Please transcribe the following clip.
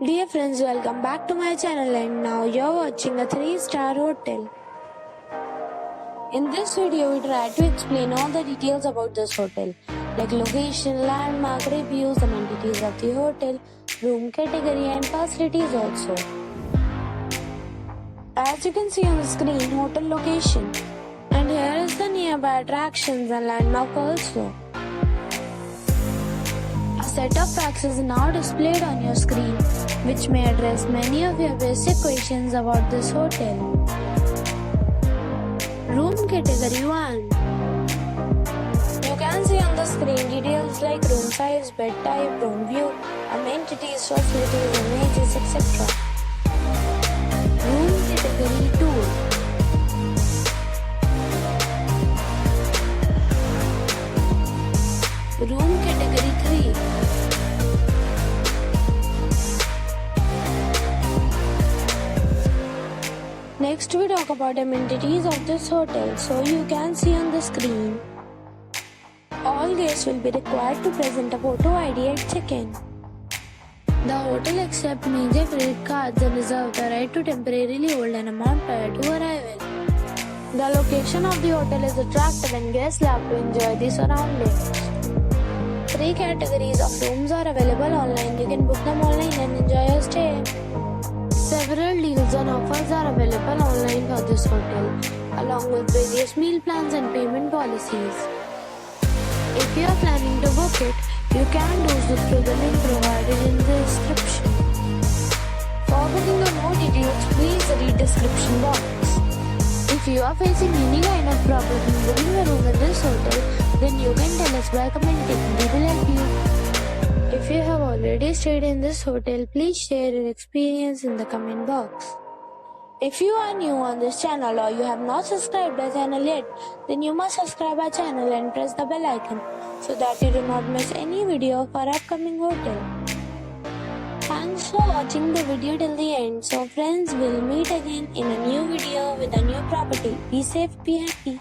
Dear friends, welcome back to my channel and now you're watching a 3-star hotel. In this video, we try to explain all the details about this hotel, like location, landmark, reviews, amenities of the hotel, room category and facilities also. As you can see on the screen, hotel location. And here is the nearby attractions and landmark also. A set of facts is now displayed on your screen, which may address many of your basic questions about this hotel. Room category 1. You can see on the screen details like room size, bed type, room view, amenities, facilities, images, etc. Room category 2. Room category 3. Next we talk about amenities of this hotel. So you can see on the screen. All guests will be required to present a photo ID at check-in. The hotel accepts major credit cards and reserves the right to temporarily hold an amount prior to arrival. The location of the hotel is attractive and guests love to enjoy the surroundings. 3 categories of rooms are available online. You can book them online and enjoy your stay. Several deals and offers are available online for this hotel, along with various meal plans and payment policies. If you are planning to book it, you can do so through the link provided in the description. For booking or more details, please read description box. If you are facing any kind of problem in booking a room in this hotel, then you can tell us by commenting. We will help you. If you have already stayed in this hotel, please share your experience in the comment box. If you are new on this channel or you have not subscribed our channel yet, then you must subscribe our channel and press the bell icon so that you do not miss any video of our upcoming hotel. Thanks for watching the video till the end. So friends, we'll meet again in a new video with a new property. Be safe, be happy.